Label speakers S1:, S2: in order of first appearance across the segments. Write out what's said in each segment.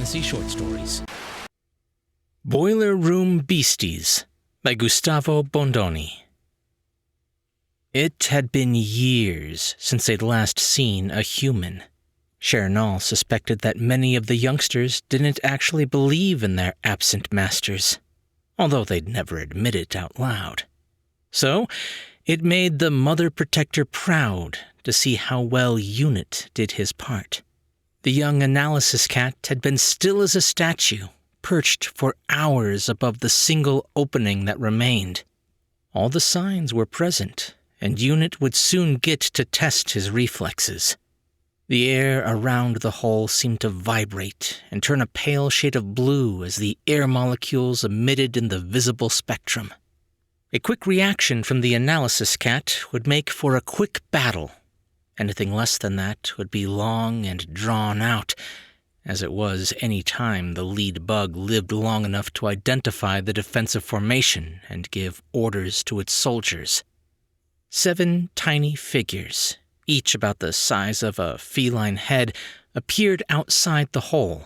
S1: fantasy short stories. Boiler Room Beasties by Gustavo Bondoni. It had been years since they'd last seen a human. Chernal suspected that many of the youngsters didn't actually believe in their absent masters, although they'd never admit it out loud. So, it made the Mother Protector proud to see how well Unit did his part. The young analysis cat had been still as a statue, perched for hours above the single opening that remained. All the signs were present, and Unit would soon get to test his reflexes. The air around the hole seemed to vibrate and turn a pale shade of blue as the air molecules emitted in the visible spectrum. A quick reaction from the analysis cat would make for a quick battle. Anything less than that would be long and drawn out, as it was any time the lead bug lived long enough to identify the defensive formation and give orders to its soldiers. 7 tiny figures, each about the size of a feline head, appeared outside the hole.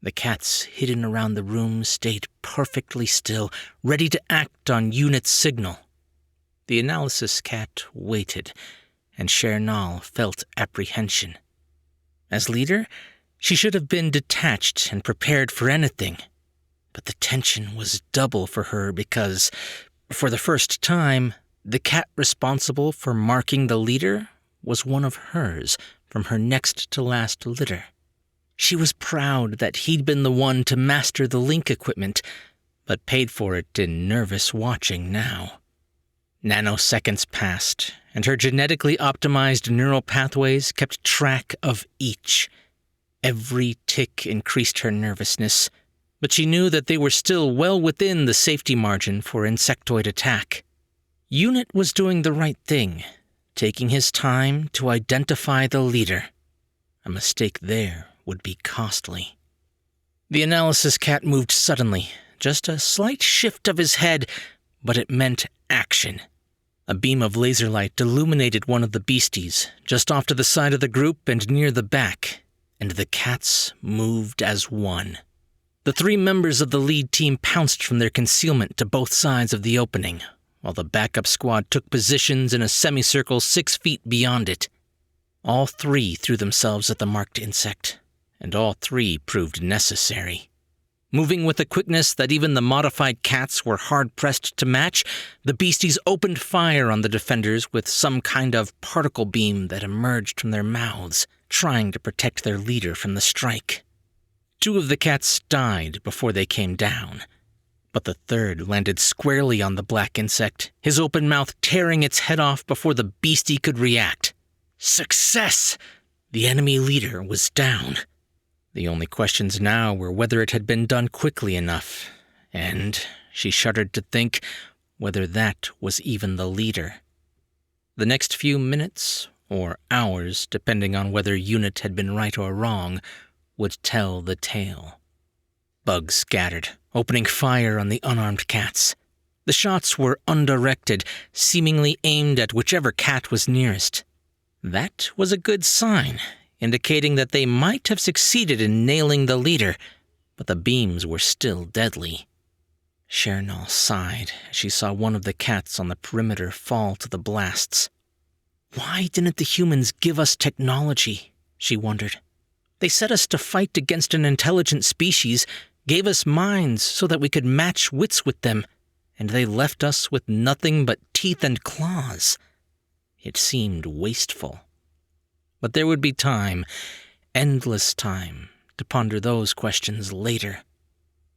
S1: The cats hidden around the room stayed perfectly still, ready to act on Unit's signal. The analysis cat waited, and Chernal felt apprehension. As leader, she should have been detached and prepared for anything. But the tension was double for her because, for the first time, the cat responsible for marking the leader was one of hers from her next-to-last litter. She was proud that he'd been the one to master the link equipment, but paid for it in nervous watching now. Nanoseconds passed, and her genetically optimized neural pathways kept track of each. Every tick increased her nervousness, but she knew that they were still well within the safety margin for insectoid attack. Unit was doing the right thing, taking his time to identify the leader. A mistake there would be costly. The analysis cat moved suddenly, just a slight shift of his head, but it meant action. A beam of laser light illuminated one of the beasties, just off to the side of the group and near the back, and the cats moved as one. The 3 members of the lead team pounced from their concealment to both sides of the opening, while the backup squad took positions in a semicircle 6 feet beyond it. All 3 threw themselves at the marked insect, and all 3 proved necessary. Moving with a quickness that even the modified cats were hard-pressed to match, the beasties opened fire on the defenders with some kind of particle beam that emerged from their mouths, trying to protect their leader from the strike. 2 of the cats died before they came down, but the 3rd landed squarely on the black insect, his open mouth tearing its head off before the beastie could react. Success! The enemy leader was down. The only questions now were whether it had been done quickly enough, and she shuddered to think whether that was even the leader. The next few minutes, or hours, depending on whether Unit had been right or wrong, would tell the tale. Bugs scattered, opening fire on the unarmed cats. The shots were undirected, seemingly aimed at whichever cat was nearest. That was a good sign, indicating that they might have succeeded in nailing the leader, but the beams were still deadly. Chernal sighed as she saw one of the cats on the perimeter fall to the blasts. Why didn't the humans give us technology? She wondered. They set us to fight against an intelligent species, gave us minds so that we could match wits with them, and they left us with nothing but teeth and claws. It seemed wasteful. But there would be time, endless time, to ponder those questions later.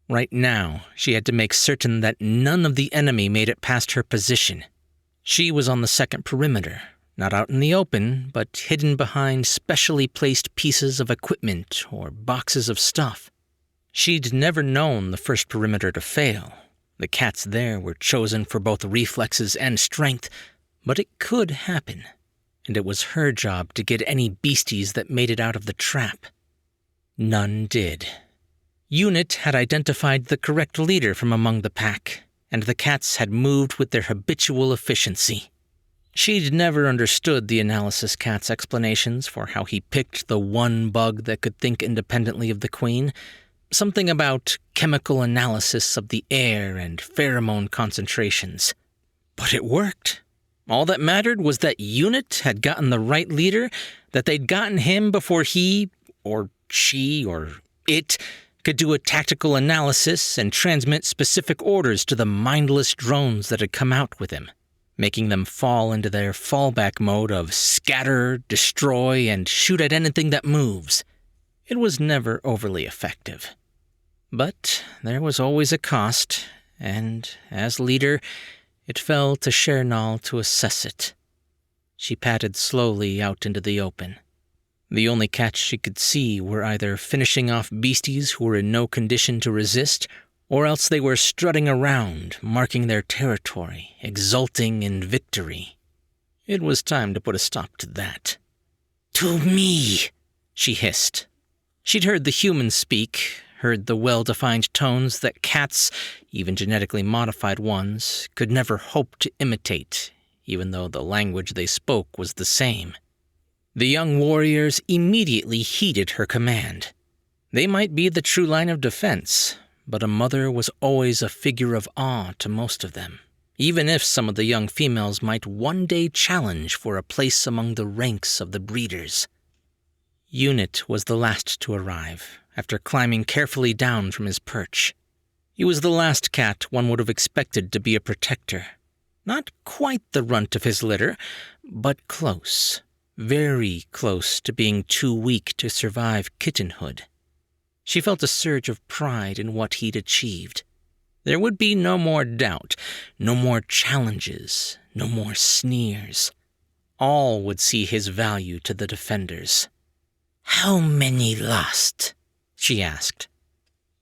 S1: Right now, she had to make certain that none of the enemy made it past her position. She was on the second perimeter, not out in the open, but hidden behind specially placed pieces of equipment or boxes of stuff. She'd never known the first perimeter to fail. The cats there were chosen for both reflexes and strength, but it could happen, and it was her job to get any beasties that made it out of the trap. None did. Unit had identified the correct leader from among the pack, and the cats had moved with their habitual efficiency. She'd never understood the analysis cat's explanations for how he picked the one bug that could think independently of the queen. Something about chemical analysis of the air and pheromone concentrations. But it worked. All that mattered was that Unit had gotten the right leader, that they'd gotten him before he, or she, or it, could do a tactical analysis and transmit specific orders to the mindless drones that had come out with him, making them fall into their fallback mode of scatter, destroy, and shoot at anything that moves. It was never overly effective. But there was always a cost, and as leader, it fell to Chernal to assess it. She padded slowly out into the open. The only cats she could see were either finishing off beasties who were in no condition to resist, or else they were strutting around, marking their territory, exulting in victory. It was time to put a stop to that. "To me," she hissed. She'd heard the humans speak, heard the well-defined tones that cats, even genetically modified ones, could never hope to imitate, even though the language they spoke was the same. The young warriors immediately heeded her command. They might be the true line of defense, but a mother was always a figure of awe to most of them, even if some of the young females might one day challenge for a place among the ranks of the breeders. Unit was the last to arrive, after climbing carefully down from his perch. He was the last cat one would have expected to be a protector. Not quite the runt of his litter, but close, very close to being too weak to survive kittenhood. She felt a surge of pride in what he'd achieved. There would be no more doubt, no more challenges, no more sneers. All would see his value to the defenders. "How many lost?" she asked.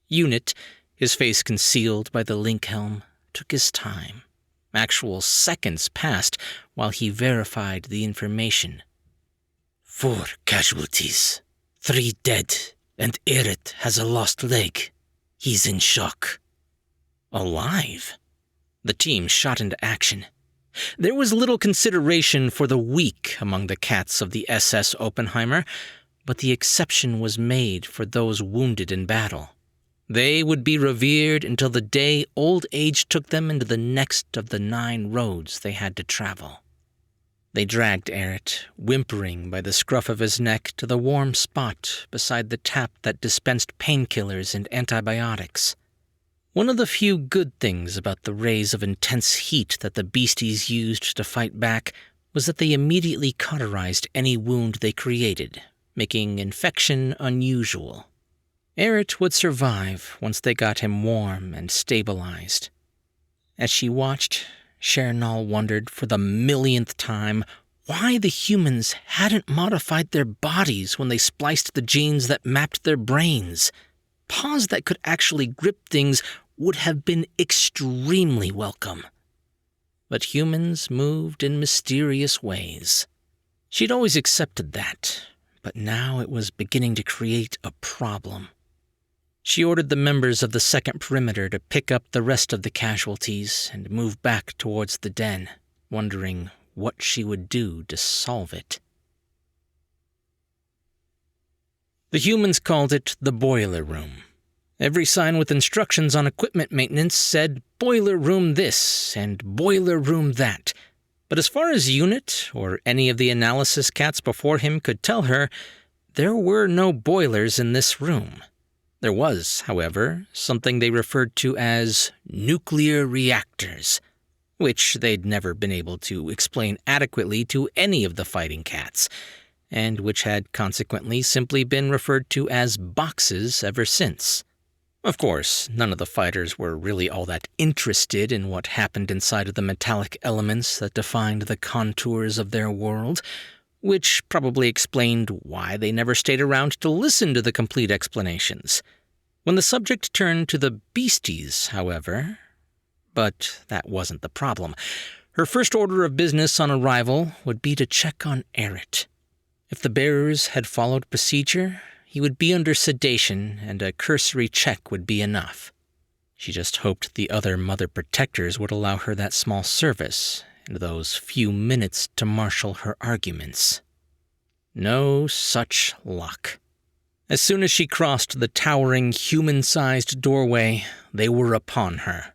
S1: Unit, his face concealed by the link helm, took his time. Actual seconds passed while he verified the information. 4 casualties, 3 dead, and Eret has a lost leg. He's in shock." Alive? The team shot into action. There was little consideration for the weak among the cats of the SS Oppenheimer, but the exception was made for those wounded in battle. They would be revered until the day old age took them into the next of the 9 roads they had to travel. They dragged Eret, whimpering by the scruff of his neck, to the warm spot beside the tap that dispensed painkillers and antibiotics. One of the few good things about the rays of intense heat that the beasties used to fight back was that they immediately cauterized any wound they created, making infection unusual. Eret would survive once they got him warm and stabilized. As she watched, Chernal wondered for the millionth time why the humans hadn't modified their bodies when they spliced the genes that mapped their brains. Paws that could actually grip things would have been extremely welcome. But humans moved in mysterious ways. She'd always accepted that, but now it was beginning to create a problem. She ordered the members of the second perimeter to pick up the rest of the casualties and move back towards the den, wondering what she would do to solve it. The humans called it the boiler room. Every sign with instructions on equipment maintenance said boiler room this and boiler room that. But as far as Unit or any of the analysis cats before him could tell her, there were no boilers in this room. There was, however, something they referred to as nuclear reactors, which they'd never been able to explain adequately to any of the fighting cats, and which had consequently simply been referred to as boxes ever since. Of course, none of the fighters were really all that interested in what happened inside of the metallic elements that defined the contours of their world, which probably explained why they never stayed around to listen to the complete explanations. When the subject turned to the beasties, however... But that wasn't the problem. Her first order of business on arrival would be to check on Eret. If the bearers had followed procedure, he would be under sedation, and a cursory check would be enough. She just hoped the other mother protectors would allow her that small service, and those few minutes to marshal her arguments. No such luck. As soon as she crossed the towering, human-sized doorway, they were upon her.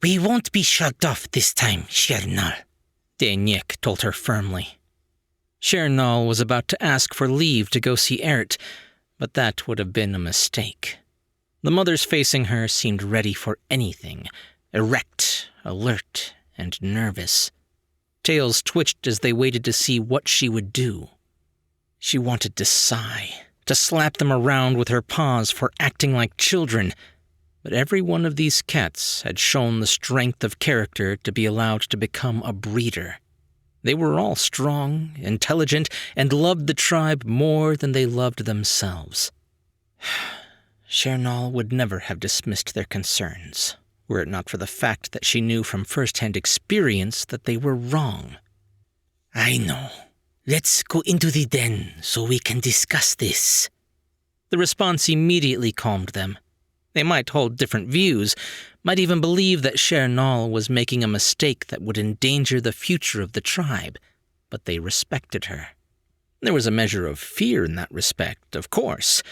S2: "We won't be shrugged off this time, Chernal,"
S1: Danyek told her firmly. Chernal was about to ask for leave to go see Eret, but that would have been a mistake. The mothers facing her seemed ready for anything, erect, alert, and nervous. Tails twitched as they waited to see what she would do. She wanted to sigh, to slap them around with her paws for acting like children, but every one of these cats had shown the strength of character to be allowed to become a breeder. They were all strong, intelligent, and loved the tribe more than they loved themselves. Chernal would never have dismissed their concerns, were it not for the fact that she knew from first-hand experience that they were wrong.
S2: "I know. Let's go into the den so we can discuss this."
S1: The response immediately calmed them. They might hold different views, might even believe that Chernal was making a mistake that would endanger the future of the tribe, but they respected her. There was a measure of fear in that respect, of course,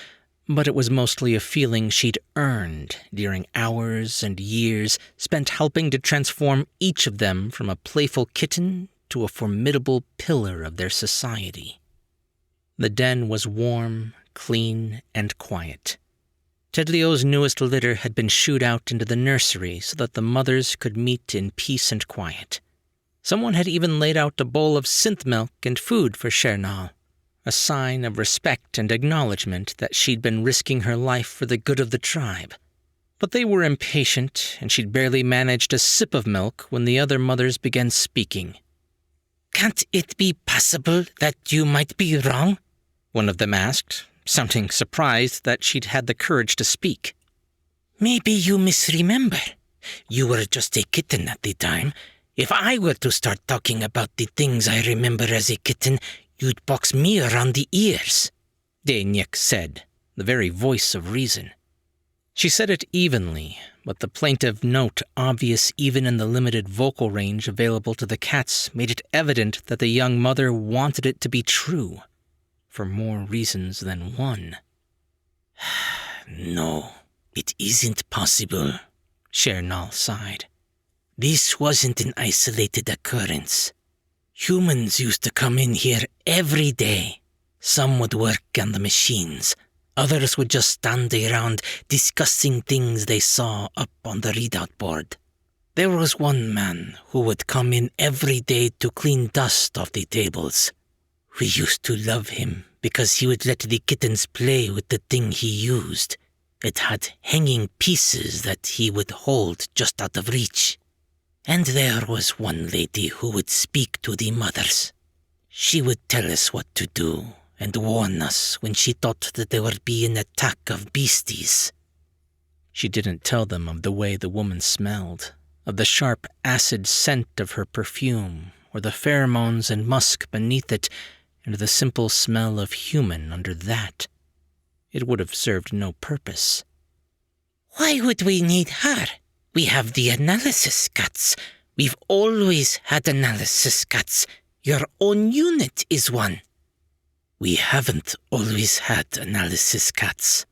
S1: but it was mostly a feeling she'd earned during hours and years spent helping to transform each of them from a playful kitten to a formidable pillar of their society. The den was warm, clean, and quiet. Tedlio's newest litter had been shooed out into the nursery so that the mothers could meet in peace and quiet. Someone had even laid out a bowl of synth milk and food for Chernal, a sign of respect and acknowledgement that she'd been risking her life for the good of the tribe. But they were impatient, and she'd barely managed a sip of milk when the other mothers began speaking.
S2: "Can't it be possible that you might be wrong?"
S1: one of them asked, sounding surprised that she'd had the courage to speak.
S2: "Maybe you misremember. You were just a kitten at the time. If I were to start talking about the things I remember as a kitten, you'd box me around the ears,"
S1: Danyek said, the very voice of reason. She said it evenly, but the plaintive note obvious even in the limited vocal range available to the cats made it evident that the young mother wanted it to be true, for more reasons than one.
S2: "No, it isn't possible," Chernal sighed. "This wasn't an isolated occurrence. Humans used to come in here every day. Some would work on the machines. Others would just stand around discussing things they saw up on the readout board. There was one man who would come in every day to clean dust off the tables. We used to love him because he would let the kittens play with the thing he used. It had hanging pieces that he would hold just out of reach. And there was one lady who would speak to the mothers. She would tell us what to do and warn us when she thought that there would be an attack of beasties."
S1: She didn't tell them of the way the woman smelled, of the sharp acid scent of her perfume, or the pheromones and musk beneath it, and the simple smell of human under that. It would have served no purpose.
S2: "Why would we need her? We have the analysis cats. We've always had analysis cats. Your own unit is one." "We haven't always had analysis cats.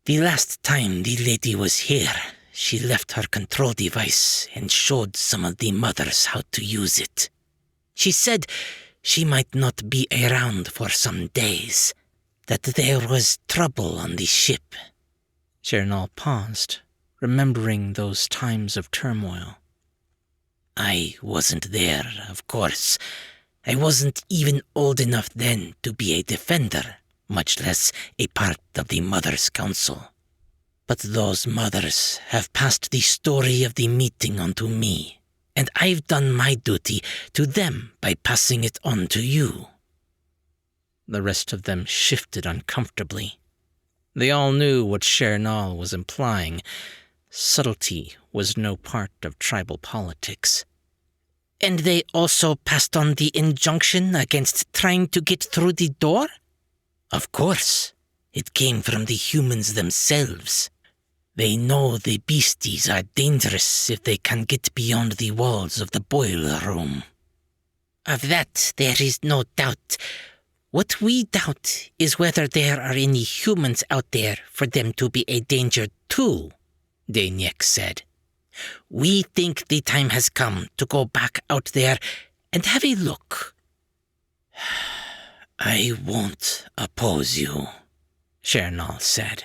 S2: The last time the lady was here, she left her control device and showed some of the mothers how to use it. She said she might not be around for some days, that there was trouble on the ship."
S1: Chernal paused, remembering those times of turmoil.
S2: "I wasn't there, of course. I wasn't even old enough then to be a defender, much less a part of the Mother's Council. But those mothers have passed the story of the meeting on to me, and I've done my duty to them by passing it on to you."
S1: The rest of them shifted uncomfortably. They all knew what Chernal was implying. Subtlety was no part of tribal politics.
S2: "And they also passed on the injunction against trying to get through the door?" "Of course. It came from the humans themselves. They know the beasties are dangerous if they can get beyond the walls of the boiler room. Of that there is no doubt. What we doubt is whether there are any humans out there for them to be a danger to, Daniek said. We think the time has come to go back out there and have a look.
S3: I won't oppose you, Chernal said.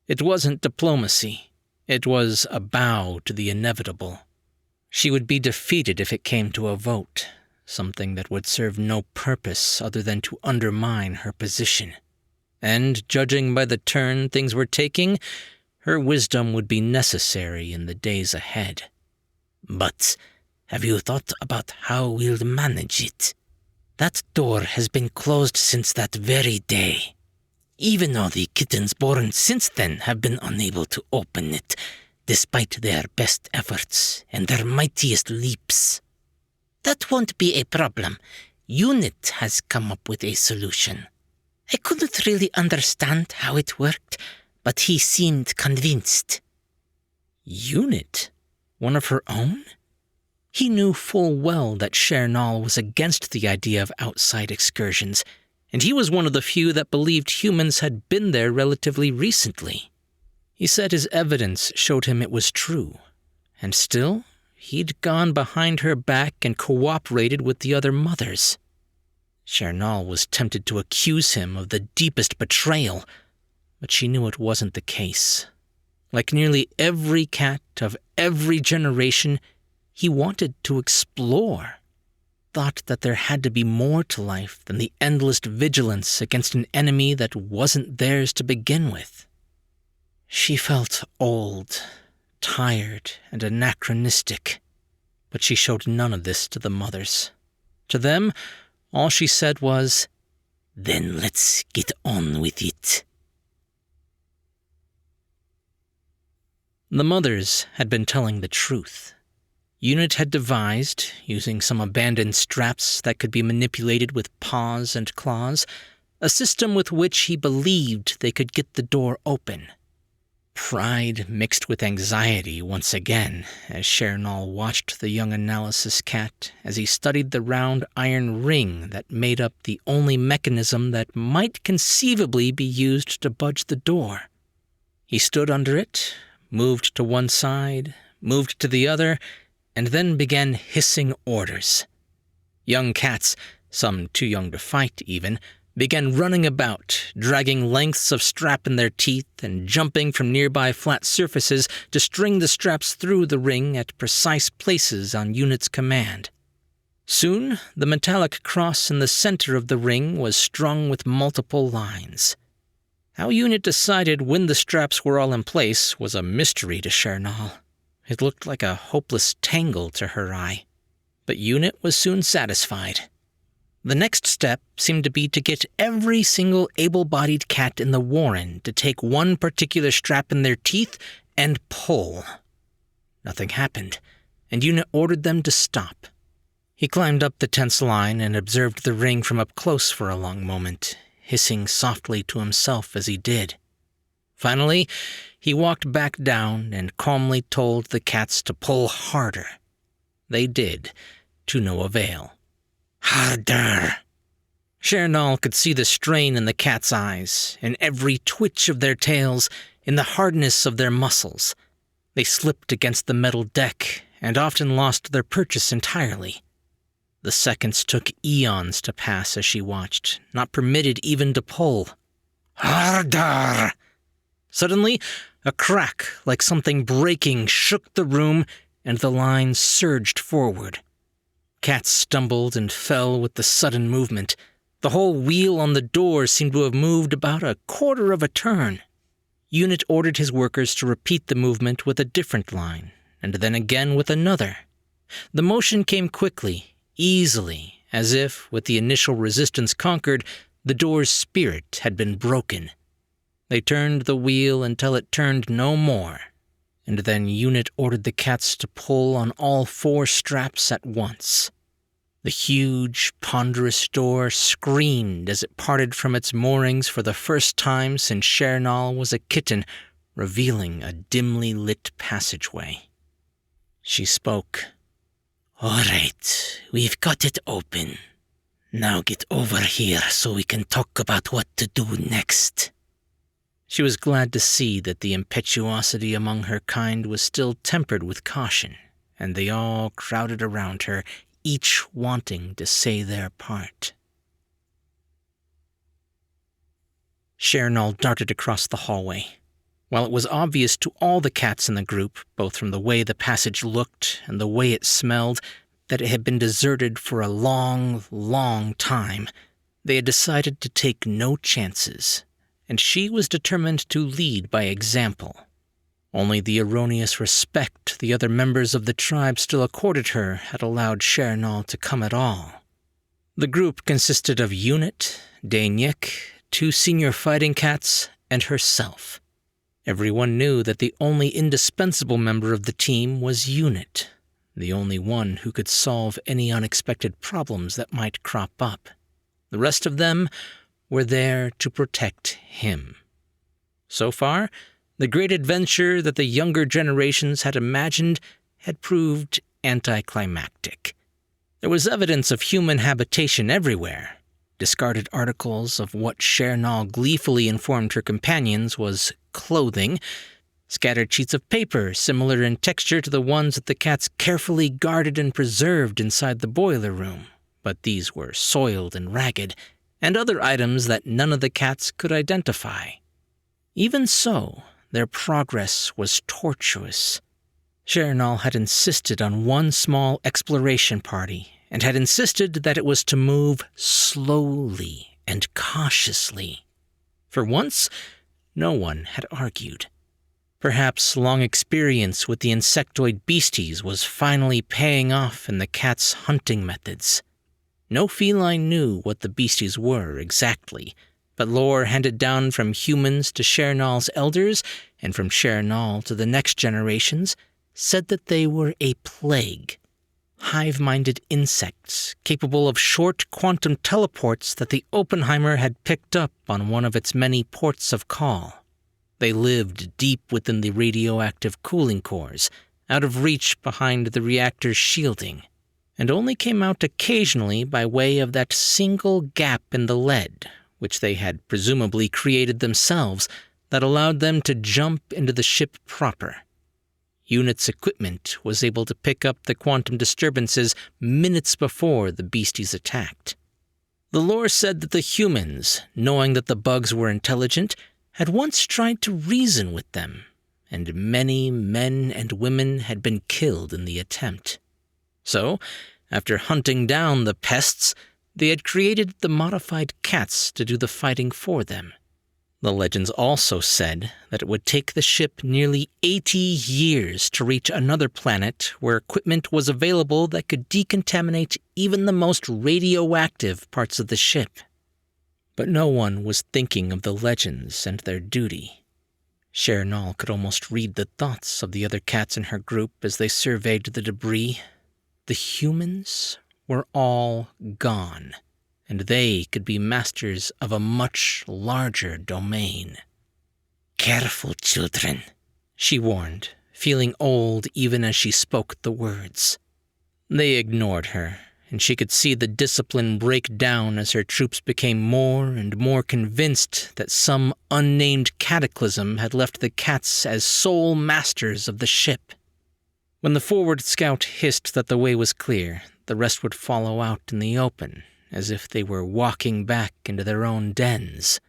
S1: It wasn't diplomacy. It was a bow to the inevitable. She would be defeated if it came to a vote, something that would serve no purpose other than to undermine her position. And, judging by the turn things were taking, her wisdom would be necessary in the days ahead.
S3: But have you thought about how we'll manage it? That door has been closed since that very day. Even though the kittens born since then have been unable to open it, despite their best efforts and their mightiest leaps.
S2: That won't be a problem. Unit has come up with a solution. I couldn't really understand how it worked, but he seemed convinced.
S1: Unit? One of her own? He knew full well that Chernal was against the idea of outside excursions, and he was one of the few that believed humans had been there relatively recently. He said his evidence showed him it was true, and still, he'd gone behind her back and cooperated with the other mothers. Chernal was tempted to accuse him of the deepest betrayal, but she knew it wasn't the case. Like nearly every cat of every generation, he wanted to explore, thought that there had to be more to life than the endless vigilance against an enemy that wasn't theirs to begin with. She felt old, tired, and anachronistic, but she showed none of this to the mothers. To them, all she said was,
S3: "Then let's get on with it."
S1: The mothers had been telling the truth. Unit had devised, using some abandoned straps that could be manipulated with paws and claws, a system with which he believed they could get the door open. Pride mixed with anxiety once again as Chernal watched the young analysis cat as he studied the round iron ring that made up the only mechanism that might conceivably be used to budge the door. He stood under it, moved to one side, moved to the other, and then began hissing orders. Young cats, some too young to fight even, began running about, dragging lengths of strap in their teeth and jumping from nearby flat surfaces to string the straps through the ring at precise places on Unit's command. Soon, the metallic cross in the center of the ring was strung with multiple lines. How Unit decided when the straps were all in place was a mystery to Chernal. It looked like a hopeless tangle to her eye. But Unit was soon satisfied. The next step seemed to be to get every single able-bodied cat in the warren to take one particular strap in their teeth and pull. Nothing happened, and Unit ordered them to stop. He climbed up the tense line and observed the ring from up close for a long moment, hissing softly to himself as he did. Finally, he walked back down and calmly told the cats to pull harder. They did, to no avail.
S3: Harder!
S1: Chernal could see the strain in the cats' eyes, in every twitch of their tails, in the hardness of their muscles. They slipped against the metal deck and often lost their purchase entirely. The seconds took eons to pass as she watched, not permitted even to pull.
S3: Harder!
S1: Suddenly, a crack like something breaking shook the room, and the line surged forward. Cats stumbled and fell with the sudden movement. The whole wheel on the door seemed to have moved about a quarter of a turn. Unit ordered his workers to repeat the movement with a different line, and then again with another. The motion came quickly, easily, as if, with the initial resistance conquered, the door's spirit had been broken. They turned the wheel until it turned no more, and then Unit ordered the cats to pull on all 4 straps at once. The huge, ponderous door screamed as it parted from its moorings for the first time since Chernal was a kitten, revealing a dimly lit passageway. She spoke.
S3: All right, we've got it open. Now get over here so we can talk about what to do next.
S1: She was glad to see that the impetuosity among her kind was still tempered with caution, and they all crowded around her, each wanting to say their part. Shernal darted across the hallway. While it was obvious to all the cats in the group, both from the way the passage looked and the way it smelled, that it had been deserted for a long, long time, they had decided to take no chances, and she was determined to lead by example. Only the erroneous respect the other members of the tribe still accorded her had allowed Shernal to come at all. The group consisted of Unit, Danyik, 2 senior fighting cats, and herself. Everyone knew that the only indispensable member of the team was Unit, the only one who could solve any unexpected problems that might crop up. The rest of them were there to protect him. So far, the great adventure that the younger generations had imagined had proved anticlimactic. There was evidence of human habitation everywhere. Discarded articles of what Shernal gleefully informed her companions was clothing, scattered sheets of paper similar in texture to the ones that the cats carefully guarded and preserved inside the boiler room, but these were soiled and ragged, and other items that none of the cats could identify. Even so, their progress was tortuous. Shernal had insisted on one small exploration party, and had insisted that it was to move slowly and cautiously. For once, no one had argued. Perhaps long experience with the insectoid beasties was finally paying off in the cat's hunting methods. No feline knew what the beasties were exactly, but lore handed down from humans to Shernal's elders, and from Shernal to the next generations, said that they were a plague. Hive-minded insects capable of short quantum teleports that the Oppenheimer had picked up on one of its many ports of call. They lived deep within the radioactive cooling cores, out of reach behind the reactor's shielding, and only came out occasionally by way of that single gap in the lead, which they had presumably created themselves, that allowed them to jump into the ship proper. Unit's equipment was able to pick up the quantum disturbances minutes before the beasties attacked. The lore said that the humans, knowing that the bugs were intelligent, had once tried to reason with them, and many men and women had been killed in the attempt. So, after hunting down the pests, they had created the modified cats to do the fighting for them. The legends also said that it would take the ship nearly 80 years to reach another planet where equipment was available that could decontaminate even the most radioactive parts of the ship. But no one was thinking of the legends and their duty. Shernal could almost read the thoughts of the other cats in her group as they surveyed the debris. The humans were all gone, and they could be masters of a much larger domain.
S3: Careful, children,
S1: she warned, feeling old even as she spoke the words. They ignored her, and she could see the discipline break down as her troops became more and more convinced that some unnamed cataclysm had left the cats as sole masters of the ship. When the forward scout hissed that the way was clear, the rest would follow out in the open, as if they were walking back into their own dens.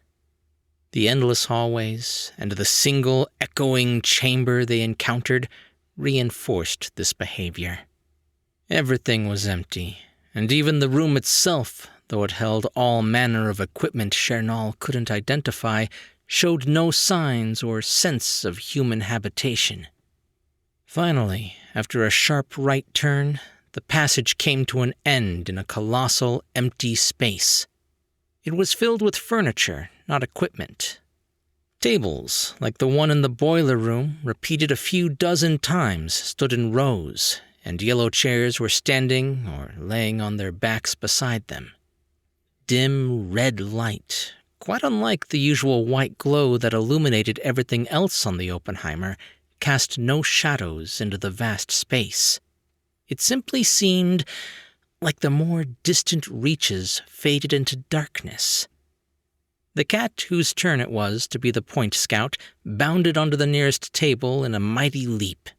S1: The endless hallways and the single echoing chamber they encountered reinforced this behavior. Everything was empty, and even the room itself, though it held all manner of equipment Shernal couldn't identify, showed no signs or sense of human habitation. Finally, after a sharp right turn, the passage came to an end in a colossal, empty space. It was filled with furniture, not equipment. Tables, like the one in the boiler room, repeated a few dozen times, stood in rows, and yellow chairs were standing or laying on their backs beside them. Dim red light, quite unlike the usual white glow that illuminated everything else on the Oppenheimer, cast no shadows into the vast space. It simply seemed like the more distant reaches faded into darkness. The cat, whose turn it was to be the point scout, bounded onto the nearest table in a mighty leap.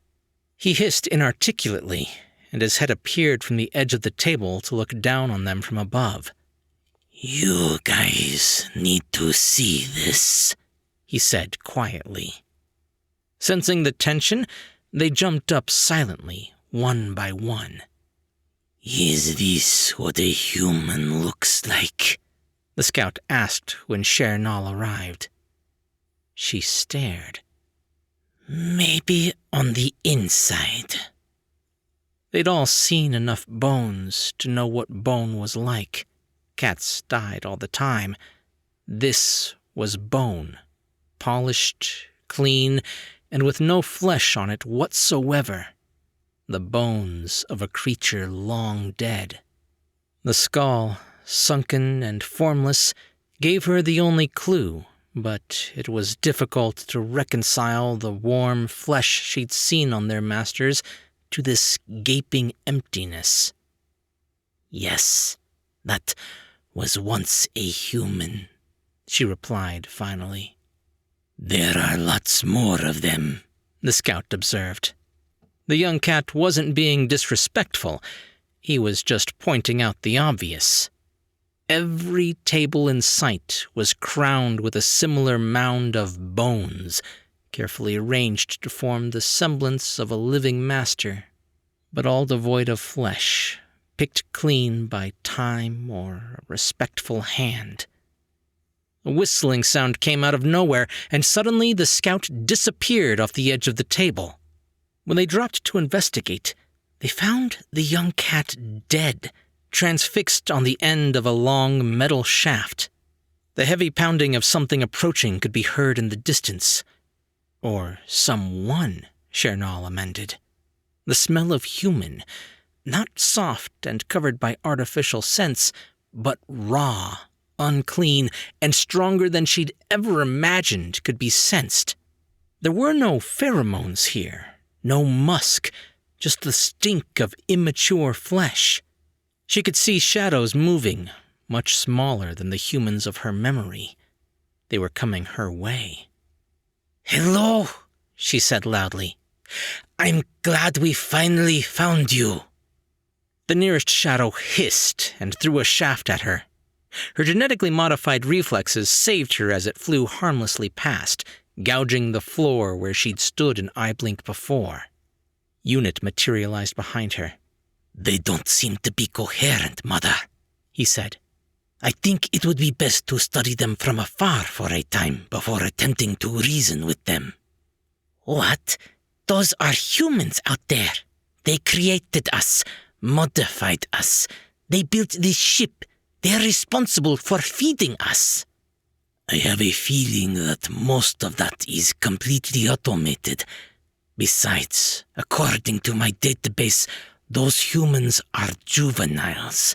S1: He hissed inarticulately, and his head appeared from the edge of the table to look down on them from above.
S3: "You guys need to see this," he said quietly.
S1: Sensing the tension, they jumped up silently, one by one.
S3: "Is this what a human looks like?"
S1: the scout asked when Chernal arrived. She stared.
S3: "Maybe on the inside."
S1: They'd all seen enough bones to know what bone was like. Cats died all the time. This was bone, polished, clean, and with no flesh on it whatsoever. The bones of a creature long dead. The skull, sunken and formless, gave her the only clue, but it was difficult to reconcile the warm flesh she'd seen on their masters to this gaping emptiness.
S3: "Yes, that was once a human," she replied finally. "There are lots more of them," the scout observed.
S1: The young cat wasn't being disrespectful. He was just pointing out the obvious. Every table in sight was crowned with a similar mound of bones, carefully arranged to form the semblance of a living master, but all devoid of flesh, picked clean by time or a respectful hand. A whistling sound came out of nowhere, and suddenly the scout disappeared off the edge of the table. When they dropped to investigate, they found the young cat dead, transfixed on the end of a long metal shaft. The heavy pounding of something approaching could be heard in the distance. Or someone, Chernal amended. The smell of human, not soft and covered by artificial scents, but raw, unclean, and stronger than she'd ever imagined could be sensed. There were no pheromones here. No musk, just the stink of immature flesh. She could see shadows moving, much smaller than the humans of her memory. They were coming her way.
S3: "Hello," she said loudly. "I'm glad we finally found you."
S1: The nearest shadow hissed and threw a shaft at her. Her genetically modified reflexes saved her as it flew harmlessly past, gouging the floor where she'd stood an eye blink before. Unit materialized behind her.
S3: "They don't seem to be coherent, Mother," he said. "I think it would be best to study them from afar for a time before attempting to reason with them." "What? Those are humans out there. They created us, modified us. They built this ship. They're responsible for feeding us." "I have a feeling that most of that is completely automated. Besides, according to my database, those humans are juveniles.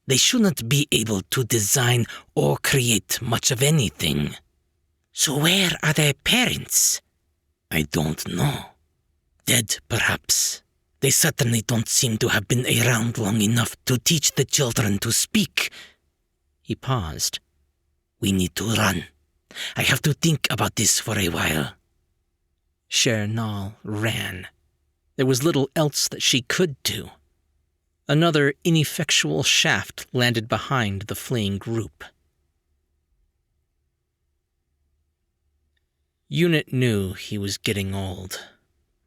S3: They shouldn't be able to design or create much of anything." "So where are their parents?" "I don't know. Dead, perhaps. They certainly don't seem to have been around long enough to teach the children to speak." He paused. "We need to run. I have to think about this for a while."
S1: Chernal ran. There was little else that she could do. Another ineffectual shaft landed behind the fleeing group. Unit knew he was getting old,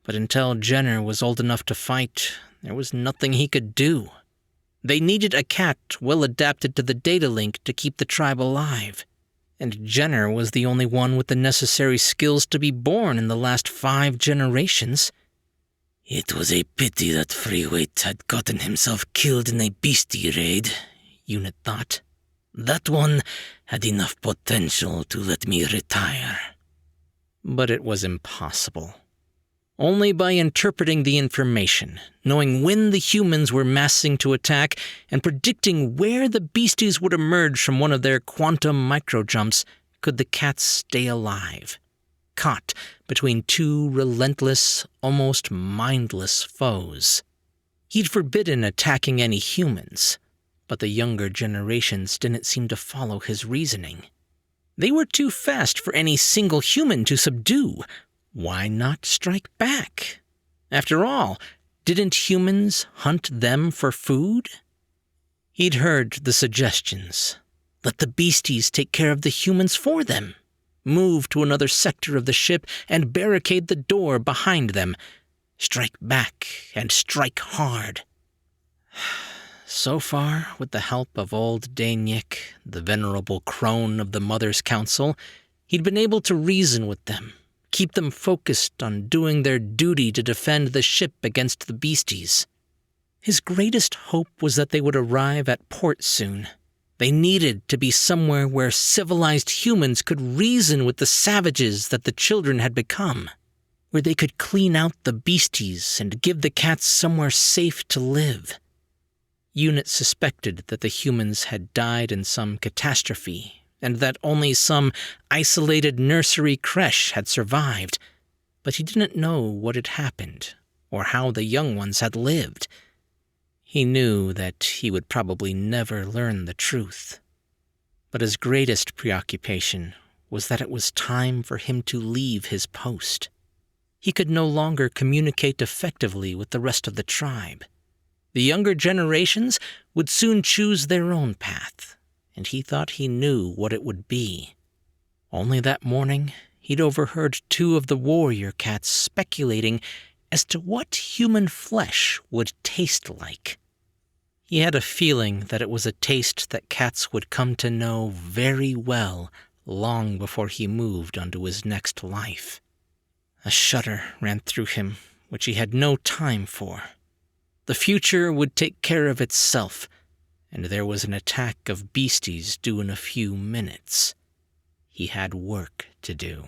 S1: but until Jenner was old enough to fight, there was nothing he could do. They needed a cat well adapted to the data link to keep the tribe alive, and Jenner was the only one with the necessary skills to be born in the last 5 generations.
S3: "It was a pity that Freeweight had gotten himself killed in a beastie raid," Unit thought. "That one had enough potential to let me retire."
S1: But it was impossible. Only by interpreting the information, knowing when the humans were massing to attack, and predicting where the beasties would emerge from one of their quantum microjumps, could the cats stay alive, caught between 2 relentless, almost mindless foes. He'd forbidden attacking any humans, but the younger generations didn't seem to follow his reasoning. They were too fast for any single human to subdue. Why not strike back? After all, didn't humans hunt them for food? He'd heard the suggestions. Let the beasties take care of the humans for them. Move to another sector of the ship and barricade the door behind them. Strike back and strike hard. So far, with the help of old Danyik, the venerable crone of the Mother's Council, he'd been able to reason with them, keep them focused on doing their duty to defend the ship against the beasties. His greatest hope was that they would arrive at port soon. They needed to be somewhere where civilized humans could reason with the savages that the children had become, where they could clean out the beasties and give the cats somewhere safe to live. Unit suspected that the humans had died in some catastrophe, and that only some isolated nursery creche had survived, but he didn't know what had happened, or how the young ones had lived. He knew that he would probably never learn the truth. But his greatest preoccupation was that it was time for him to leave his post. He could no longer communicate effectively with the rest of the tribe. The younger generations would soon choose their own path, and he thought he knew what it would be. Only that morning, he'd overheard two of the warrior cats speculating as to what human flesh would taste like. He had a feeling that it was a taste that cats would come to know very well long before he moved on to his next life. A shudder ran through him, which he had no time for. The future would take care of itself, and there was an attack of beasties due in a few minutes. He had work to do.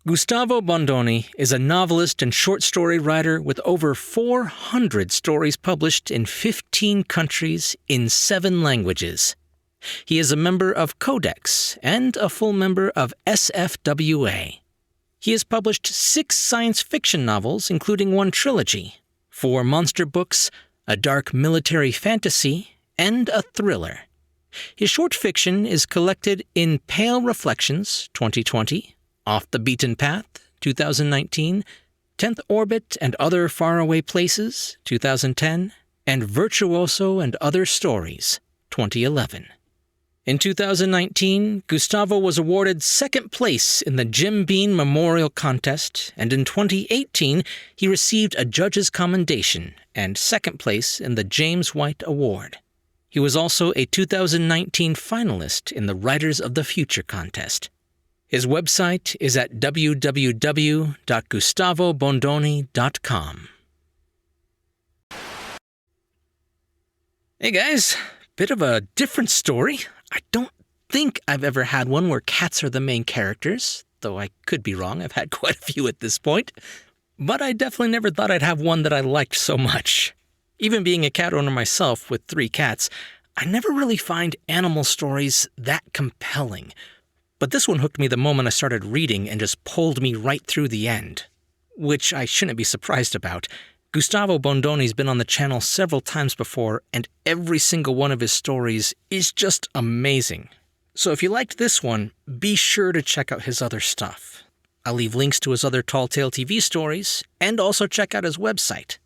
S1: Gustavo Bondoni is a novelist and short story writer with over 400 stories published in 15 countries in 7 languages. He is a member of Codex and a full member of SFWA. He has published 6 science fiction novels, including 1 trilogy, 4 monster books, a dark military fantasy, and a thriller. His short fiction is collected in Pale Reflections, 2020, Off the Beaten Path, 2019, 10th Orbit and Other Faraway Places, 2010, and Virtuoso and Other Stories, 2011. In 2019, Gustavo was awarded 2nd place in the Jim Baen Memorial Contest, and in 2018, he received a Judges Commendation and 2nd place in the James White Award. He was also a 2019 finalist in the Writers of the Future contest. His website is at www.gustavobondoni.com. Hey guys, bit of a different story. I don't think I've ever had one where cats are the main characters, though I could be wrong. I've had quite a few at this point. But I definitely never thought I'd have one that I liked so much. Even being a cat owner myself with 3 cats, I never really find animal stories that compelling. But this one hooked me the moment I started reading and just pulled me right through the end. Which I shouldn't be surprised about. Gustavo Bondoni's been on the channel several times before, and every single one of his stories is just amazing. So if you liked this one, be sure to check out his other stuff. I'll leave links to his other Tall Tale TV stories, and also check out his website.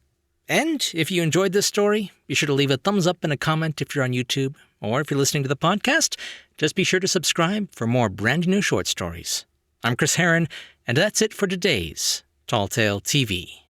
S1: And if you enjoyed this story, be sure to leave a thumbs up and a comment if you're on YouTube, or if you're listening to the podcast, just be sure to subscribe for more brand new short stories. I'm Chris Herron, and that's it for today's Tall Tale TV.